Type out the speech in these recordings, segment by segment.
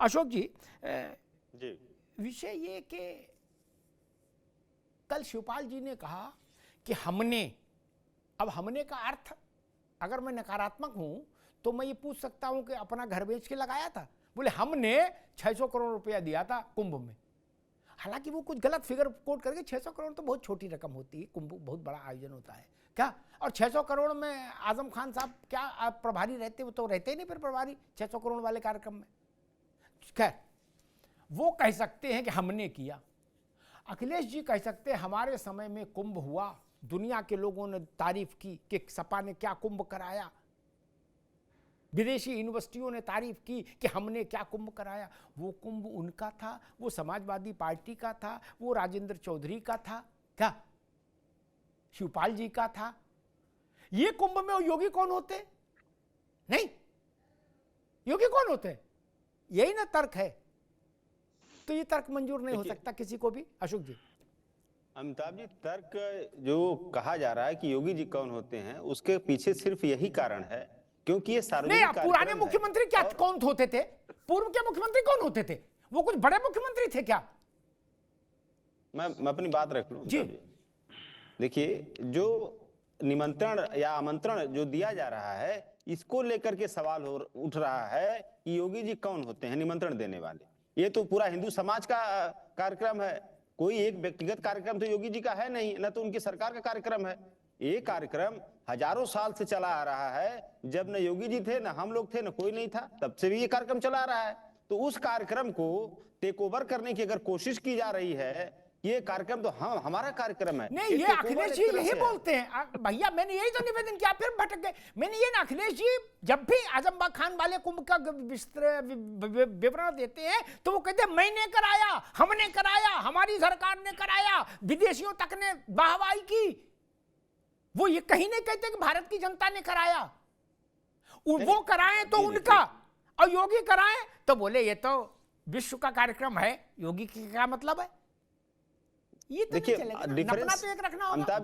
अशोक जी, जी विषय ये कि कल शिवपाल जी ने कहा कि हमने, अब हमने का अर्थ अगर मैं नकारात्मक हूं तो मैं ये पूछ सकता हूं कि अपना घर बेच के लगाया था। बोले हमने 600 करोड़ रुपया दिया था कुंभ में। हालांकि वो कुछ गलत फिगर कोट करके, 600 करोड़ तो बहुत छोटी रकम होती है, कुंभ बहुत बड़ा आयोजन होता है क्या। और 600 करोड़ में आजम खान साहब क्या आप प्रभारी रहते, वो तो रहते ही नहीं फिर प्रभारी 600 करोड़ वाले कार्यक्रम में। खैर, वो कह सकते हैं कि हमने किया। अखिलेश जी कह सकते हैं हमारे समय में कुंभ हुआ, दुनिया के लोगों ने तारीफ की कि सपा ने क्या कुंभ कराया, विदेशी यूनिवर्सिटियों ने तारीफ की कि हमने क्या कुंभ कराया। वो कुंभ उनका था, वो समाजवादी पार्टी का था, वो राजेंद्र चौधरी का था क्या, शिवपाल जी का था। ये कुंभ में योगी कौन होते? नहीं, योगी कौन होते? यही ना तर्क है। तो ये तर्क मंजूर नहीं हो सकता किसी को भी। अशोक जी, अमिताभ जी, तर्क जो कहा जा रहा है कि योगी जी कौन होते हैं, उसके पीछे सिर्फ यही कारण है क्योंकि ये नहीं, सार्वजनिक पुराने कार्यक्रम है। मुख्यमंत्री क्या कौन होते थे? पूर्व के मुख्यमंत्री कौन होते थे? वो कुछ बड़े मुख्यमंत्री थे क्या? मैं अपनी बात रख लूं जी। देखिए, जो निमंत्रण या आमंत्रण जो दिया जा रहा है, इसको लेकर के सवाल उठ रहा है कि योगी जी कौन होते हैं निमंत्रण देने वाले। ये तो पूरा हिंदू समाज का कार्यक्रम है, कोई एक व्यक्तिगत कार्यक्रम तो योगी जी का है नहीं, न तो उनकी सरकार का कार्यक्रम है। ये कार्यक्रम हजारों साल से चला आ रहा है। जब न योगी जी थे, न हम लोग थे, न कोई नहीं था, तब से भी ये कार्यक्रम चला आ रहा है। तो उस कार्यक्रम को टेक ओवर करने की अगर कोशिश की जा रही है, ये कार्यक्रम तो हमारा कार्यक्रम है। नहीं, ये अखिलेश जी यही बोलते हैं भैया। मैंने यही तो निवेदन किया, फिर भटक गए। मैंने ये ना, अखिलेश जी जब भी आजम खान वाले कुंभ का विवरण देते हैं तो वो कहते हैं मैंने कराया, हमने कराया, हमारी सरकार ने कराया, विदेशियों तक ने वाहवाही की। वो ये कहीं नहीं कहते कि भारत की जनता ने कराया। वो कराए तो उनका, और योगी कराए तो बोले ये तो विश्व का कार्यक्रम है, योगी की क्या मतलब है? ये तो देखिए, डिफरेंस तो एक रखना होगा।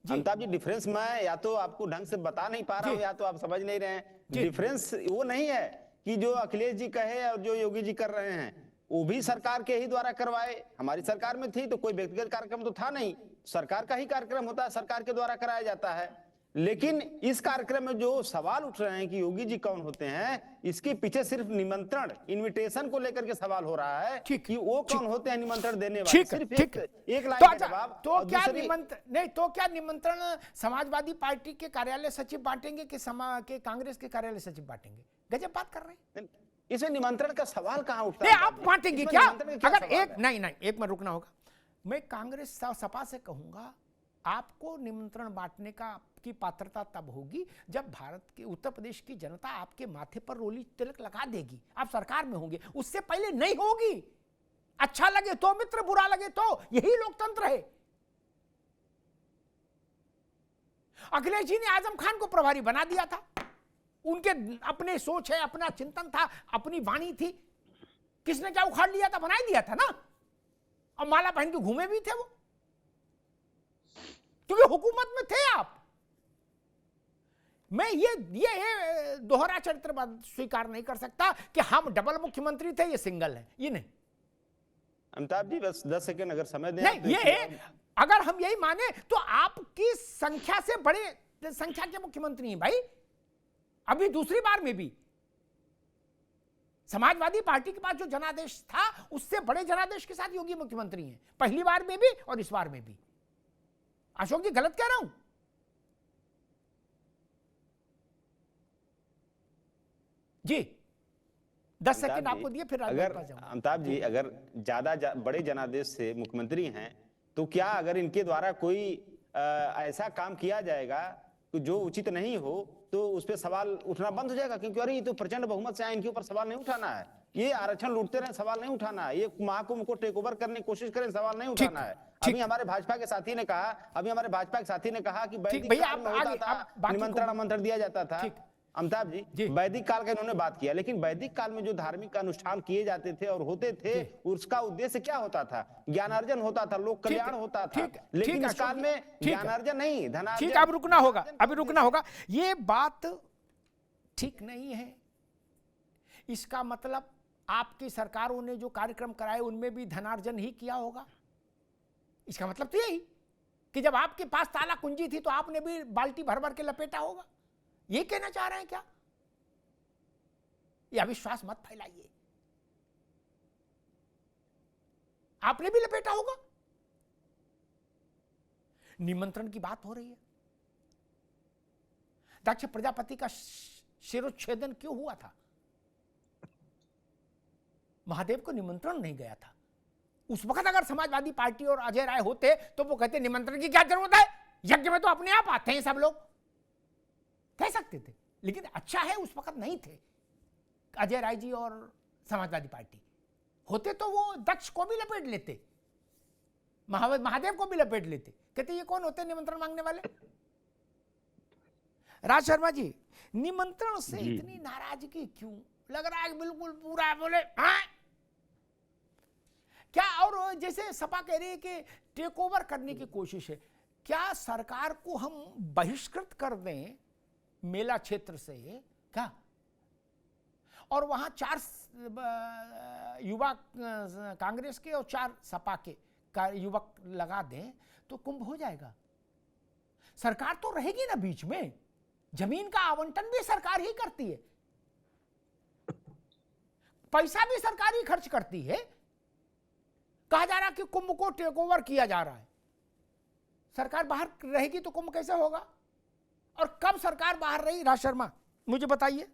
अमिताभ जी, डिफरेंस मैं या तो आपको ढंग से बता नहीं पा रहा हूं या तो आप समझ नहीं रहे हैं। डिफरेंस वो नहीं है कि जो अखिलेश जी कहे और जो योगी जी कर रहे हैं, वो भी सरकार के ही द्वारा करवाए। हमारी सरकार में थी तो कोई व्यक्तिगत कार्यक्रम तो था नहीं, सरकार का ही कार्यक्रम होता है, सरकार के द्वारा कराया जाता है। लेकिन इस कार्यक्रम में जो सवाल उठ रहे हैं कि योगी जी कौन होते हैं, इसके पीछे सिर्फ निमंत्रण, इनविटेशन को लेकर के सवाल हो रहा है कि वो कौन होते हैं निमंत्रण देने वाले। सिर्फ एक लाइन का जवाब। तो क्या निमंत्रण नहीं, तो क्या निमंत्रण समाजवादी पार्टी के कार्यालय सचिव बांटेंगे कि कांग्रेस के कार्यालय सचिव बांटेंगे? गजब बात कर रहे हैं। इसमें निमंत्रण का सवाल कहां उठता है? आप बांटेंगे क्या? अगर एक नहीं, एक में रुकना होगा। मैं कांग्रेस सपा से कहूंगा, आपको निमंत्रण बांटने की पात्रता तब होगी जब भारत के उत्तर प्रदेश की जनता आपके माथे पर रोली तिलक लगा देगी, आप सरकार में होंगे। उससे पहले नहीं होगी। अच्छा लगे तो मित्र, बुरा लगे तो, यही लोकतंत्र है। अखिलेश जी ने आजम खान को प्रभारी बना दिया था, उनके अपने सोच है, अपना चिंतन था, अपनी वाणी थी। किसने क्या उखाड़ लिया था? बना ही दिया था ना। और माला पहन के घूमे भी थे वो, क्योंकि हुकूमत में थे आप। मैं ये दोहरा चरित्रवाद स्वीकार नहीं कर सकता कि हम डबल मुख्यमंत्री थे, ये सिंगल है, ये नहीं। अमिताभ जी, बस 10 सेकंड अगर समय दें। नहीं, ये अगर हम यही माने तो आपकी संख्या से बड़े संख्या के मुख्यमंत्री हैं भाई। अभी दूसरी बार में भी समाजवादी पार्टी के पास जो जनादेश था, उससे बड़े जनादेश के साथ योगी मुख्यमंत्री हैं, पहली बार में भी और इस बार में भी। अशोक जी, गलत कह रहा हूं? जी, 10 सेकंड आपको दिए, फिर अमिताभ जी, अगर ज्यादा बड़े जनादेश से मुख्यमंत्री हैं तो क्या अगर इनके द्वारा कोई ऐसा काम किया जाएगा जो उचित नहीं हो तो उस पर सवाल उठना बंद हो जाएगा? क्योंकि अरे ये तो प्रचंड बहुमत से आए, इनके ऊपर सवाल नहीं उठाना है। ये आरक्षण लूटते रहे, सवाल नहीं उठाना है। ये महाकुंभ को टेक ओवर करने की कोशिश करें, सवाल नहीं उठाना है। अभी हमारे भाजपा के साथी ने कहा कि वैदिक काल में होता था, निमंत्रण आमंत्रण दिया जाता था। अमिताभ जी, वैदिक काल का इन्होंने बात किया, लेकिन वैदिक काल में जो धार्मिक अनुष्ठान किए जाते थे और होते थे, उसका उद्देश्य क्या होता था? ज्ञानार्जन होता था, लोक कल्याण होता था। लेकिन इस काल में ज्ञानार्जन नहीं, धनार्जन। ठीक, अब रुकना होगा, अभी रुकना होगा। ये बात ठीक नहीं है। इसका मतलब आपकी सरकारों ने जो कार्यक्रम कराए उनमें भी धनार्जन ही किया होगा। इसका मतलब तो यही कि जब आपके पास ताला कुंजी थी तो आपने भी बाल्टी भर भर के लपेटा होगा। ये कहना चाह रहे हैं क्या? ये अविश्वास मत फैलाइए, आपने भी लपेटा होगा। निमंत्रण की बात हो रही है। दक्ष प्रजापति का शिरोच्छेदन क्यों हुआ था? महादेव को निमंत्रण नहीं गया था। उस वक्त अगर समाजवादी पार्टी और अजय राय होते तो वो कहते निमंत्रण की क्या जरूरत है, यज्ञ में तो अपने आप आते हैं सब लोग, कह सकते थे। लेकिन अच्छा है उस वक्त नहीं थे अजय राय जी और समाजवादी पार्टी। होते तो वो दक्ष को भी लपेट लेते, महादेव को भी लपेट लेते, कहते ये कौन होते निमंत्रण मांगने वाले। राज शर्मा जी, निमंत्रण से इतनी नाराजगी क्यों? लग रहा है बिल्कुल पूरा बोले हाँ क्या? और जैसे सपा कह रही है कि टेक ओवर करने की कोशिश है, क्या सरकार को हम बहिष्कृत कर दें मेला क्षेत्र से क्या? और वहां 4 युवा कांग्रेस के और 4 सपा के युवक लगा दें तो कुंभ हो जाएगा। सरकार तो रहेगी ना बीच में, जमीन का आवंटन भी सरकार ही करती है, पैसा भी सरकार ही खर्च करती है। कहा जा रहा कि कुंभ को टेक ओवर किया जा रहा है। सरकार बाहर रहेगी तो कुंभ कैसे होगा? और कब सरकार बाहर रही? राज शर्मा मुझे बताइए।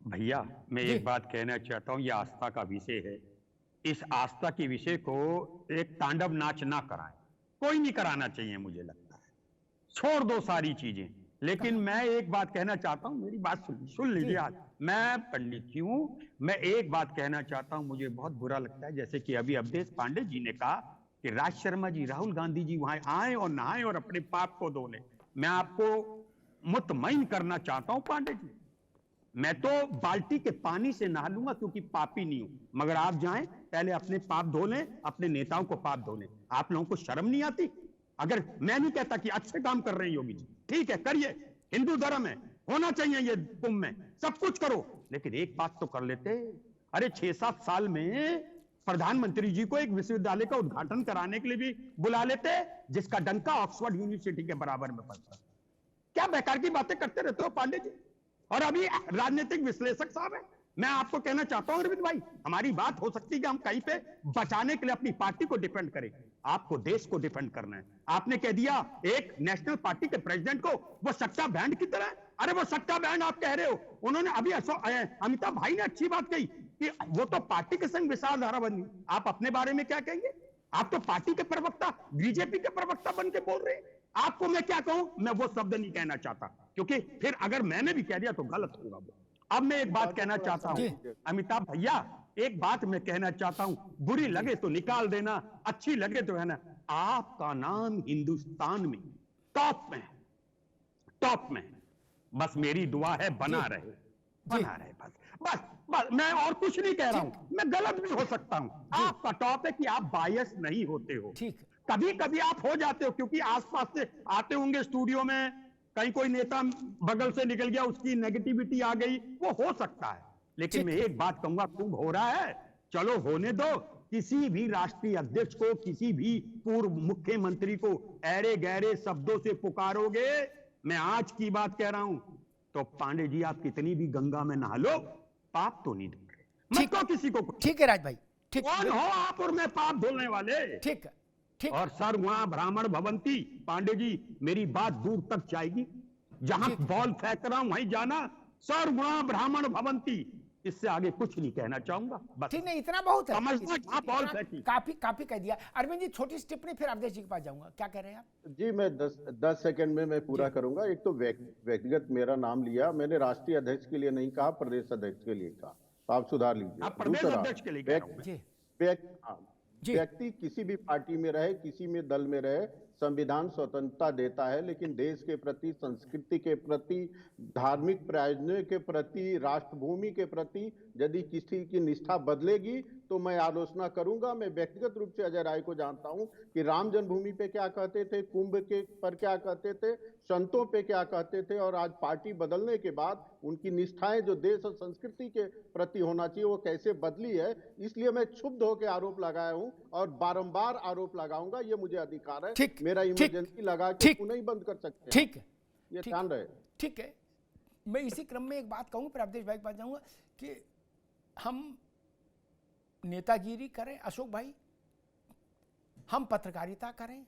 भैया मैं एक बात कहना चाहता हूं, यह आस्था का विषय है। इस आस्था के विषय को एक तांडव नाच ना कराएं, कोई नहीं कराना चाहिए मुझे लगता है, छोड़ दो सारी चीजें। लेकिन मैं एक बात कहना चाहता हूं, मेरी बात सुन लीजिए आज। मैं पंडित जी हूं, मैं एक बात कहना चाहता हूं, मुझे बहुत बुरा लगता है जैसे कि अभी अवधेश पांडे जी ने कहा कि राज शर्मा जी, राहुल गांधी जी वहां आए और नहाए और अपने पाप को धो लें। मैं आपको मुतमईन करना चाहता हूं पांडे जी, मैं तो बाल्टी के पानी से नहा लूंगा क्योंकि पापी नहीं हूं, मगर आप जाएं पहले अपने पाप धो लें, अपने नेताओं को पाप धो लें। आप लोगों को शर्म नहीं आती? अगर मैं नहीं कहता कि अच्छे काम कर रहे हैं योगी जी, ठीक है करिए, हिंदू धर्म है, होना चाहिए ये कुंभ में, सब कुछ करो, लेकिन एक बात तो कर लेते। अरे 6-7 साल में प्रधानमंत्री जी को एक विश्वविद्यालय का उद्घाटन कराने के लिए भी बुला लेते जिसका डंका ऑक्सफोर्ड यूनिवर्सिटी के बराबर में पड़ता। क्या बेकार की बातें करते रहते हो पांडे जी? और अभी राजनीतिक विश्लेषक साहब है, मैं आपको कहना चाहता हूं अरविंद भाई, हमारी बात हो सकती है कि हम कहीं पे बचाने के लिए अपनी पार्टी को डिफेंड करें, आपको देश को डिफेंड करना है। आपने कह दिया एक नेशनल पार्टी के प्रेसिडेंट को वो सट्टा बैंड की तरह, अरे वो सट्टा बैंड आप कह रहे हो। उन्होंने अभी अमिताभ भाई ने अच्छी बात कही कि वो तो पार्टी के संग विचारधारा बनी, आप अपने बारे में क्या कहेंगे? आप तो पार्टी के प्रवक्ता, बीजेपी के प्रवक्ता बन के बोल रहे हैं। आपको मैं क्या कहूं, मैं वो शब्द नहीं कहना चाहता क्योंकि फिर अगर मैंने भी कह दिया तो गलत होगा। अब मैं एक बात कहना चाहता हूं अमिताभ भैया, एक बात मैं कहना चाहता हूं, बुरी लगे तो निकाल देना, अच्छी लगे तो है ना, आपका नाम हिंदुस्तान में टॉप में, टॉप में, बस मेरी दुआ है बना रहे, बना रहे, बस बस मैं और कुछ नहीं कह रहा हूं, मैं गलत भी हो सकता हूं। आपका टॉप है कि आप बायस नहीं होते हो, कभी कभी आप हो जाते हो क्योंकि आसपास से आते होंगे स्टूडियो में, कहीं कोई नेता बगल से निकल गया, उसकी नेगेटिविटी आ गई, वो हो सकता है। लेकिन मैं एक बात कहूंगा, कुंभ हो रहा है, चलो होने दो। किसी भी राष्ट्रीय अध्यक्ष को, किसी भी पूर्व मुख्यमंत्री को ऐरे गहरे शब्दों से पुकारोगे, मैं आज की बात कह रहा हूं, तो पांडे जी आप कितनी भी गंगा में नहा लो, पाप तो नहीं धो रहे। मत कहो किसी को। ठीक है राज भाई, ठीक। कौन हो आप और मैं पाप धोने वाले? ठीक है, ठीक। और सर वहां ब्राह्मण भवंती, पांडे जी मेरी बात दूर तक जाएगी, जहां बॉल फेंक रहा हूं वहीं जाना, सर वहां ब्राह्मण भवंती, इससे आगे कुछ नहीं कहना चाहूंगा। बस ठीक, नहीं इतना बहुत है, समझना, बॉल फेंकी, काफी कह दिया। अरविंद जी छोटी टिप्पणी, फिर अवधेश जी के पास जाऊंगा, क्या कह रहे हैं आप? जी मैं 10 सेकंड में मैं पूरा करूंगा। एक तो व्यक्तिगत मेरा नाम लिया, मैंने राष्ट्रीय अध्यक्ष के लिए नहीं कहा, प्रदेश अध्यक्ष के लिए कहा, तो आप सुधार लीजिए। प्रदेश अध्यक्ष के लिए कह रहा हूं। व्यक्ति किसी भी पार्टी में रहे, किसी में दल में रहे, संविधान स्वतंत्रता देता है, लेकिन देश के प्रति, संस्कृति के प्रति, धार्मिक प्रयोजनों के प्रति, राष्ट्रभूमि के प्रति यदि किसी की निष्ठा बदलेगी तो मैं आलोचना करूंगा। मैं व्यक्तिगत रूप से अजय राय को जानता हूं कि राम जन्मभूमि पे क्या कहते थे, कुंभ के पर क्या कहते थे, संतों पे क्या कहते थे, और आज पार्टी बदलने के बाद उनकी निष्ठाएं जो देश और संस्कृति के प्रति होना चाहिए वो कैसे बदली है। इसलिए मैं क्षुब्ध होकर आरोप लगाया हूं और बारंबार आरोप लगाऊंगा, ये मुझे अधिकार है। मेरा इमरजेंसी लगा के नहीं बंद कर सकते। ठीक है, ये ध्यान रहे। ठीक है, मैं इसी क्रम में एक बात कहूँ, फिर अवधेश भाई के पास जाऊंगा कि हम नेतागिरी करें अशोक भाई, हम पत्रकारिता करें,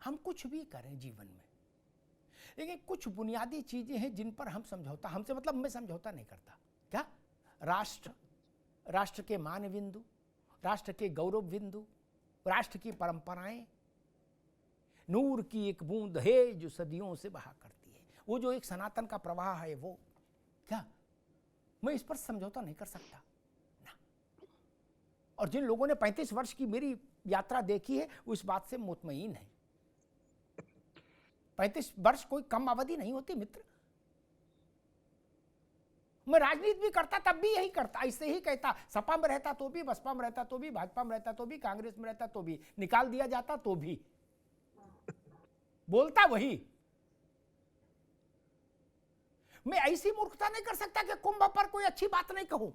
हम कुछ भी करें जीवन में, लेकिन कुछ बुनियादी चीजें हैं जिन पर हम समझौता, हमसे मतलब मैं समझौता नहीं करता। क्या? राष्ट्र के मान बिंदु, राष्ट्र के गौरव बिंदु, राष्ट्र की परंपराएं, नूर की एक बूंद है जो सदियों से बहा करती है, वो जो एक सनातन का प्रवाह है, वो क्या मैं इस पर समझौता नहीं कर सकता ना। और जिन लोगों ने 35 वर्ष की मेरी यात्रा देखी है वो इस बात से मुतमईन है। 35 वर्ष कोई कम अवधि नहीं होती मित्र। मैं राजनीति भी करता तब भी यही करता, ऐसे ही कहता, सपा में रहता तो भी, बसपा में रहता तो भी, भाजपा में रहता तो भी, कांग्रेस में रहता तो भी, निकाल दिया जाता तो भी बोलता वही। मैं ऐसी मूर्खता नहीं कर सकता कि कुंभ पर कोई अच्छी बात नहीं कहूं।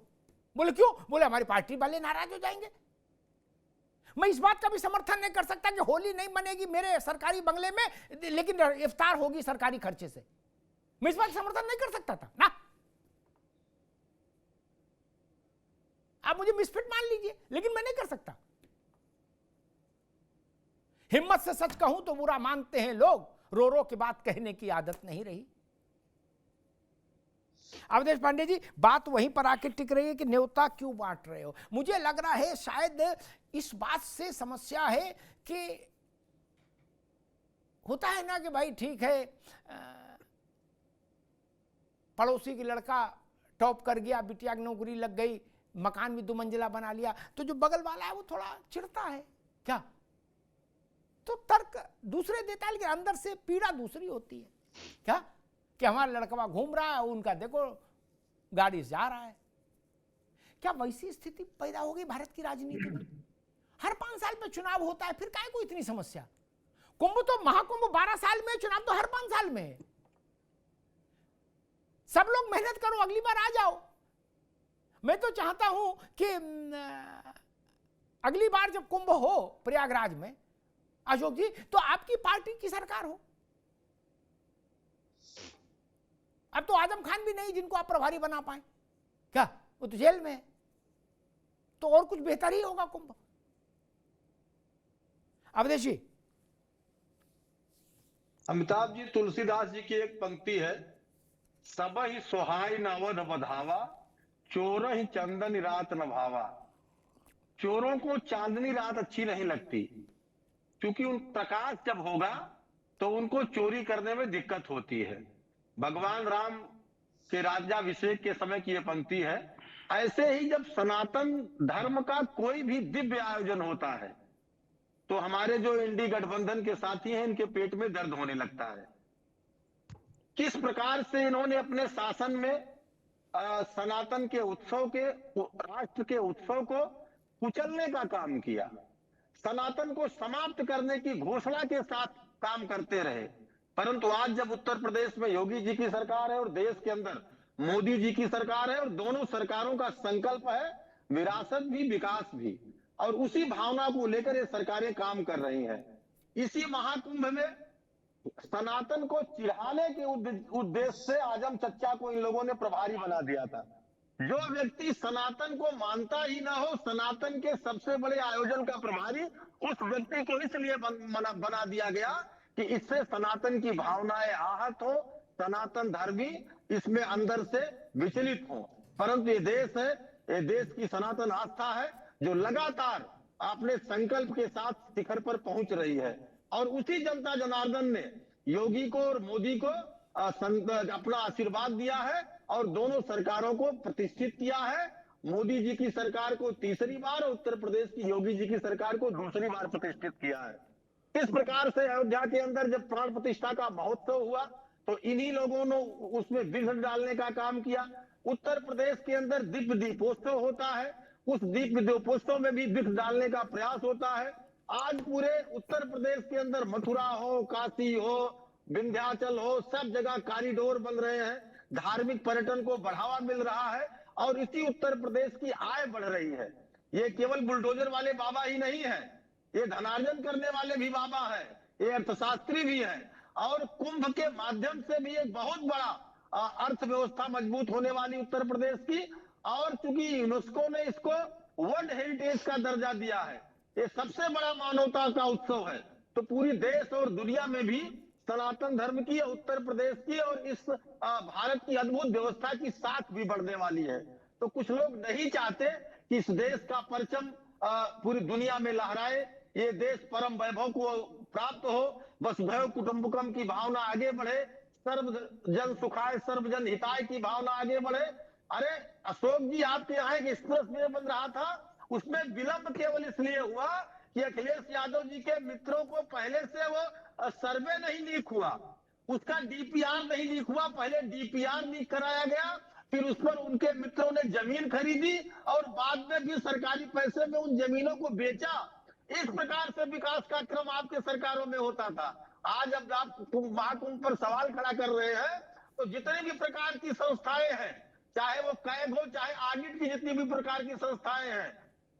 बोले क्यों? बोले हमारी पार्टी वाले नाराज हो जाएंगे। मैं इस बात का भी समर्थन नहीं कर सकता कि होली नहीं मनेगी मेरे सरकारी बंगले में, लेकिन इफ्तार होगी सरकारी खर्चे से। मैं इस बात का समर्थन नहीं कर सकता था ना। आप मुझे मिसफिट मान लीजिए, लेकिन मैं नहीं कर सकता। हिम्मत से सच कहूं तो बुरा मानते हैं लोग, रो रो के बात कहने की आदत नहीं रही। अवधेश पांडे जी, बात वहीं पर आके टिक रही है कि न्योता क्यों बांट रहे हो। मुझे लग रहा है शायद इस बात से समस्या है कि होता है ना कि भाई ठीक है, पड़ोसी की लड़का टॉप कर गया, बिटिया की नौकरी लग गई, मकान भी 2 मंजिला बना लिया, तो जो बगल वाला है वो थोड़ा चिढ़ता है। क्या? तो तर्क दूसरे देता है, लेकिन अंदर से पीड़ा दूसरी होती है। क्या? कि हमारा लड़का घूम रहा है, उनका देखो गाड़ी से जा रहा है। क्या वैसी स्थिति पैदा हो गई भारत की राजनीति में? हर 5 साल में चुनाव होता है, फिर काहे को इतनी समस्या? कुंभ तो महाकुंभ 12 साल में, चुनाव तो हर 5 साल में है। सब लोग मेहनत करो, अगली बार आ जाओ। मैं तो चाहता हूं कि अगली बार जब कुंभ हो प्रयागराज में अशोक जी, तो आपकी पार्टी की सरकार हो। अब तो आजम खान भी नहीं जिनको आप प्रभारी बना पाए। क्या? वो तो जेल में है। तो और कुछ बेहतर ही होगा कुंभ। अवधेश जी। अमिताभ जी, तुलसीदास जी की एक पंक्ति है, सब ही सोहाई नवध बधावा, चोर ही चंदन रात न भावा। चोरों को चांदनी रात अच्छी नहीं लगती, क्योंकि उन प्रकाश जब होगा तो उनको चोरी करने में दिक्कत होती है। भगवान राम के राज्याभिषेक के समय की यह पंक्ति है। ऐसे ही जब सनातन धर्म का कोई भी दिव्य आयोजन होता है तो हमारे जो इंडी गठबंधन के साथी हैं, इनके पेट में दर्द होने लगता है। किस प्रकार से इन्होंने अपने शासन में सनातन के उत्सव के, राष्ट्र के उत्सव को कुचलने का काम किया, सनातन को समाप्त करने की घोषणा के साथ काम करते रहे। परंतु आज जब उत्तर प्रदेश में योगी जी की सरकार है और देश के अंदर मोदी जी की सरकार है, और दोनों सरकारों का संकल्प है विरासत भी विकास भी, और उसी भावना को लेकर ये सरकारें काम कर रही हैं। इसी महाकुंभ में सनातन को चिढ़ाने के उद्देश्य से आजम चच्चा को इन लोगों ने प्रभारी बना दिया था। जो व्यक्ति सनातन को मानता ही ना हो, सनातन के सबसे बड़े आयोजन का प्रभारी, उस व्यक्ति को इसलिए बना दिया गया कि इससे सनातन की भावनाएं आहत हो, सनातन धर्मी इसमें अंदर से विचलित हो। परंतु ये देश है, ये देश की सनातन आस्था है जो लगातार अपने संकल्प के साथ शिखर पर पहुंच रही है। और उसी जनता जनार्दन ने योगी को और मोदी को अपना आशीर्वाद दिया है और दोनों सरकारों को प्रतिष्ठित किया है। मोदी जी की सरकार को तीसरी बार और उत्तर प्रदेश की योगी जी की सरकार को दूसरी बार प्रतिष्ठित किया है। किस प्रकार से अयोध्या के अंदर जब प्राण प्रतिष्ठा का महोत्सव हुआ तो इन्हीं लोगों ने उसमें विघ्न डालने का काम किया। उत्तर प्रदेश के अंदर दिव्य दीपोत्सव होता है, उस दिव्य दीपोत्सव में भी विघ्न डालने का प्रयास होता है। आज पूरे उत्तर प्रदेश के अंदर मथुरा हो, काशी हो, विंध्याचल हो, सब जगह कॉरिडोर बन रहे हैं, धार्मिक पर्यटन को बढ़ावा मिल रहा है और इसी उत्तर प्रदेश की आय बढ़ रही है। ये केवल बुलडोजर वाले बाबा ही नहीं है, ये धनार्जन करने वाले भी बाबा है, ये अर्थशास्त्री भी है और कुंभ के माध्यम से भी एक बहुत बड़ा अर्थव्यवस्था मजबूत होने वाली उत्तर प्रदेश की। और चूंकि यूनेस्को ने इसको वर्ल्ड हेरिटेज का दर्जा दिया है, ये सबसे बड़ा मानवता का उत्सव है, तो पूरी देश और दुनिया में भी सनातन धर्म की, उत्तर प्रदेश की और इस भारत की अद्भुत व्यवस्था की साख भी बढ़ने वाली है। तो कुछ लोग नहीं चाहते कि इस देश का परचम पूरी दुनिया में लहराए, ये देश परम वैभव को प्राप्त हो, वसुधैव कुटुंबकम की भावना आगे बढ़े, सर्व जन सुखाय सर्व जन हिताय की भावना आगे बढ़े। अरे अशोक जी, आपके यहाँ एक एक्सप्रेस वे बन रहा था, उसमें विलंब केवल इसलिए हुआ कि अखिलेश यादव जी के मित्रों को पहले से वो सर्वे नहीं लीक हुआ, उसका डीपीआर नहीं लीक हुआ, पहले डीपीआर लीक कराया गया, फिर उस पर उनके मित्रों ने जमीन खरीदी और बाद में भी सरकारी पैसे में उन जमीनों को बेचा। इस प्रकार से विकास का क्रम आपके सरकारों में होता था। आज अब आप महाकुंभ पर सवाल खड़ा कर रहे हैं, तो जितने भी प्रकार की संस्थाएं हैं, चाहे वो कैग हो, चाहे ऑडिट की जितनी भी प्रकार की संस्थाएं हैं,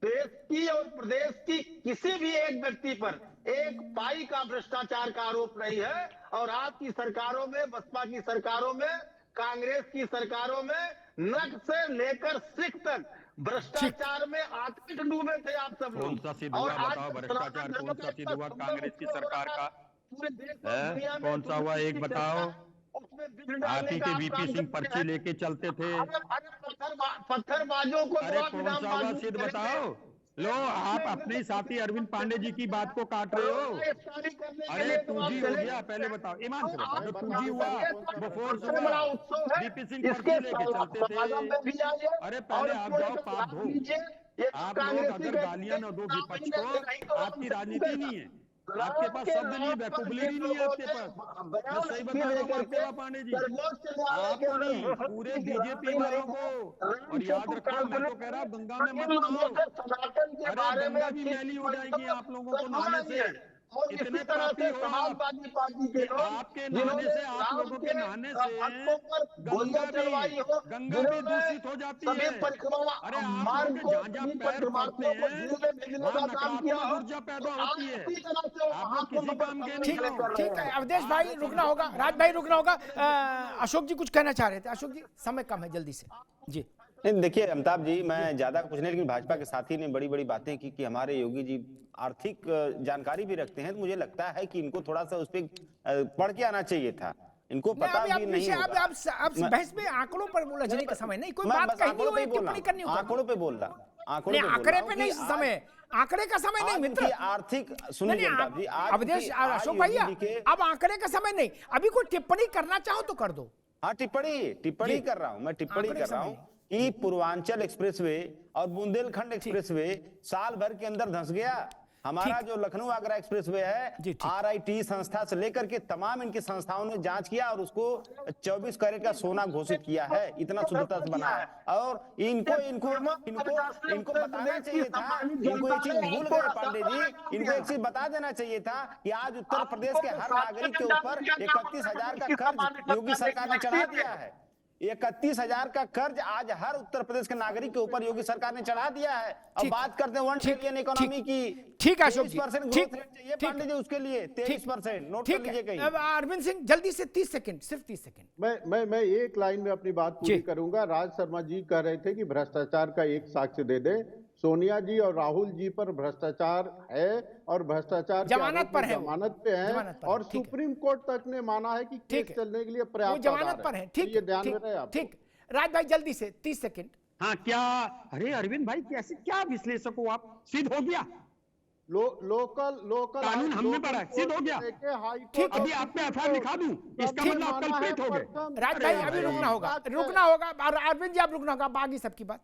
देश की और प्रदेश की किसी भी एक व्यक्ति पर एक पाई का भ्रष्टाचार का आरोप नहीं है। और आपकी सरकारों में, बसपा की सरकारों में, कांग्रेस की सरकारों में नक से लेकर सिख तक भ्रष्टाचार में आतंक डूबे थे आप सब लोग। कौन सा सिद्ध हुआ बताओ, भ्रष्टाचार कौन सा सिद्ध हुआ कांग्रेस की सरकार का? पूरे देश और दुनिया में कौन सा हुआ एक बताओ? आप ही के वीपी सिंह पर्ची लेके चलते थे। पत्थरबाजों को अरे कौन सा हुआ सिद्ध बताओ। लो, आप अपने साथी अरविंद पांडे जी की बात को काट रहे हो। अरे 2G हो गया, पहले बताओ, ईमान से बताओ, जो 2G हुआ, बोफोर्स हुआ, वीपी सिंह पर्ची लेके चलते थे। अरे पहले आप जाओ पाप धो। आप लोग अगर गालियां न दो विपक्ष को, आपकी राजनीति नहीं है, आपके पास शब्द नहीं है, वोकैबुलरी नहीं है आपके पास। मैं सही बता रहा हूँ आपके पांडे जी, आपको नहीं, पूरे बीजेपी वालों को। और याद रखो, मैं तो कह रहा हूँ गंगा में मत नहाओ। अरे गंगा भी मैली हो जाएगी आप लोगों को नहाने से। इतने पापी हो आप, आपके नहाने से, आप लोगों के नहाने से गंगा भी दूषित हो जाती है। अरे आप लोग जहाँ जहाँ पैर पड़ते हैं वहाँ नकारात्मक ऊर्जा पैदा होती है। आप लोग किसी काम के नहीं हो। ठीक है अवधेश भाई, रुकना होगा, राज भाई रुकना होगा। अशोक जी कुछ कहना चाह रहे थे। अशोक जी, समय कम है, जल्दी से जी। नहीं देखिए अमिताभ जी, मैं ज्यादा कुछ नहीं, लेकिन भाजपा के साथी ने बड़ी बड़ी बातें की कि हमारे योगी जी आर्थिक जानकारी भी रखते हैं, तो मुझे लगता है कि इनको थोड़ा सा उस पर पढ़ के आना चाहिए था, इनको पता भी नहीं होगा। आप बहस में आंकड़ों पर उलझने का समय नहीं, कोई बात कहनी हो, टिप्पणी करनी हो, आंकड़ों पे बोल रहा, आंकड़े पे नहीं समय, आंकड़े का समय नहीं मित्र। आर्थिक सुनिए अमिताभ जी, अवधेश, अशोक भैया, अब आंकड़े का समय नहीं, अभी कोई टिप्पणी करना चाहो तो कर दो। हाँ, टिप्पणी कर रहा हूँ, मैं टिप्पणी कर रहा हूँ कि पूर्वांचल एक्सप्रेसवे और बुंदेलखंड एक्सप्रेसवे साल भर के अंदर धंस गया। हमारा जो लखनऊ आगरा एक्सप्रेसवे है, RIT संस्था से लेकर के तमाम इनकी संस्थाओं ने जांच किया और उसको 24 कैरेट का सोना घोषित किया है, इतना शुद्धता से बना है। और इनको बताना चाहिए था, इनको एक चीज भूल गए पांडे जी, इनको एक चीज बता देना चाहिए था कि आज उत्तर प्रदेश के हर नागरिक के ऊपर 31,000 का कर्ज योगी सरकार ने चढ़ा दिया है। 31,000 का कर्ज आज हर उत्तर प्रदेश के नागरिक के ऊपर योगी सरकार ने चढ़ा दिया है। अब बात करते हैं 1 ट्रिलियन इकोनॉमी की। ठीक है अशोक जी, 23% ग्रोथ रेट चाहिए पांडे जी, उसके लिए 23% नोट कर लीजिए कहीं। अब अरविंद सिंह जल्दी से 30 सेकंड, सिर्फ 30 सेकंड। मैं एक लाइन में अपनी बात पूरी करूंगा। राज शर्मा जी कह रहे थे कि भ्रष्टाचार का एक साक्ष्य दे दे। सोनिया जी और राहुल जी पर भ्रष्टाचार है और भ्रष्टाचार जमानत पर है, जमानत पे है और सुप्रीम कोर्ट तक ने माना है कि केस चलने के लिए पर्याप्त जमानत पर है। ठीक, ये ध्यान में रहे आप। ठीक, राज भाई जल्दी से 30 सेकंड। हाँ क्या, अरे अरविंद भाई कैसे, क्या विश्लेषक हो आप, सिद्ध हो गया लोकल कानून हमने पढ़ा, सिद्ध हो गया। ठीक, अभी आप पे FIR लिखा दूं, इसका मतलब आप कल्पित हो गए। राज भाई अभी रुकना होगा, अरविंद जी आप रुकना होगा, बाकी सबकी बात।